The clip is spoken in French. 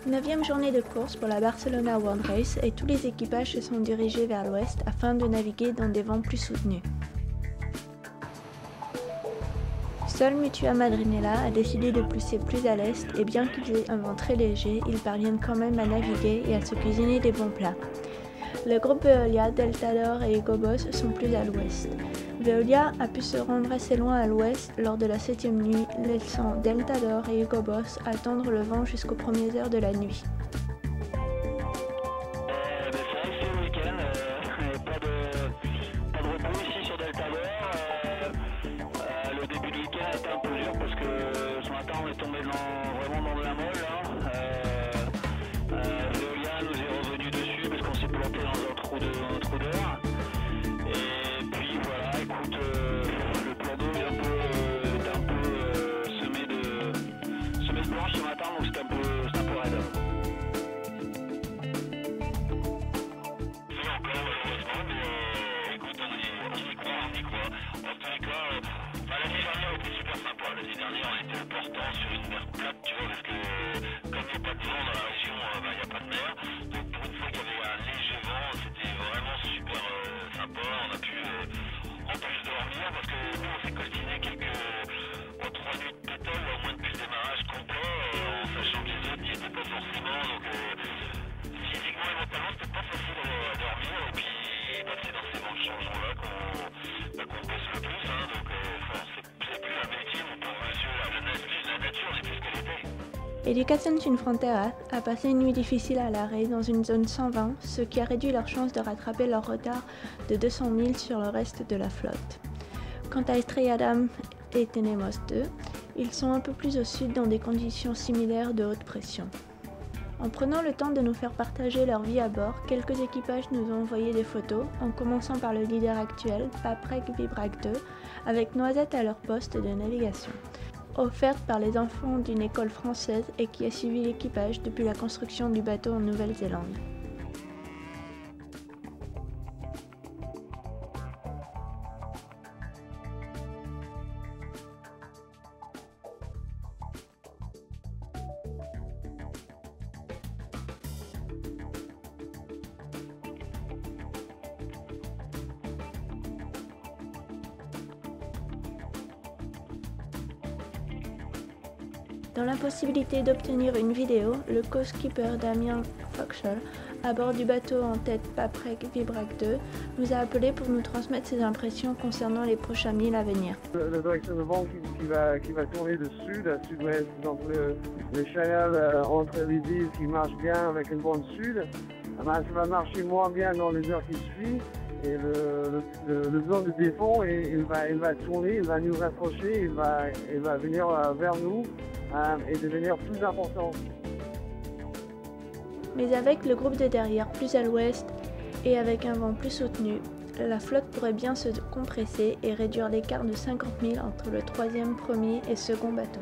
9e journée de course pour la Barcelona World Race et tous les équipages se sont dirigés vers l'ouest afin de naviguer dans des vents plus soutenus. Seul Mutua Madrinella a décidé de pousser plus à l'est et bien qu'ils aient un vent très léger, ils parviennent quand même à naviguer et à se cuisiner des bons plats. Le groupe Veolia, Deltador et Hugo Boss sont plus à l'ouest. Veolia a pu se rendre assez loin à l'ouest lors de la 7e nuit, laissant Deltador et Hugo Boss attendre le vent jusqu'aux premières heures de la nuit. Le début du week-end a été un peu dur parce que ce matin on est tombé vraiment dans de la molle. Veolia nous est revenu dessus parce qu'on s'est planté dans un trou d'air. Et puis voilà, écoute, le plan d'eau est un peu semé de blanche ce matin, donc c'est un peu raide. C'est encore malheureusement, mais écoute, on y croit. En tous les cas, l'année dernière était super sympa. L'année dernière, on était au portant sur une mer plate, tu vois, parce que comme il n'y a pas de vent dans la région, il n'y a pas de mer. Donc pour une fois qu'il y avait un léger vent, c'était vraiment super sympa. On a pu en plus dormir parce que nous, on s'est coltiné quelques 3 nuits de pétole, au moins depuis le démarrage complet, en sachant que les autres n'y étaient pas forcément. Donc physiquement et mentalement, c'était pas facile à dormir. Et puis, c'est dans ces vents de changeant-là qu'on bosse le plus. Donc, c'est plus un métier, on peut mesurer la nature n'est plus ce qu'elle était. Educación Sin Fronteras a passé une nuit difficile à l'arrêt dans une zone 120, ce qui a réduit leurs chances de rattraper leur retard de 200 000 sur le reste de la flotte. Quant à Estrella Damm et Tenemos 2, ils sont un peu plus au sud dans des conditions similaires de haute pression. En prenant le temps de nous faire partager leur vie à bord, quelques équipages nous ont envoyé des photos, en commençant par le leader actuel, Paprec Vibrac 2, avec Noisette à leur poste de navigation, offerte par les enfants d'une école française et qui a suivi l'équipage depuis la construction du bateau en Nouvelle-Zélande. Dans l'impossibilité d'obtenir une vidéo, le co-skipper Damien Foxall, à bord du bateau en tête Paprec Vibrac 2, nous a appelé pour nous transmettre ses impressions concernant les prochains milles à venir. La direction de vent qui va tourner de sud à sud-ouest, donc le channel entre les îles qui marche bien avec une bonne sud, ça va marcher moins bien dans les heures qui suivent. Et le zone de défend, il va tourner, il va nous rapprocher, il va venir vers nous et devenir plus important. Mais avec le groupe de derrière plus à l'ouest et avec un vent plus soutenu, la flotte pourrait bien se compresser et réduire l'écart de 50 000 entre le 3e, 1er et 2e bateau.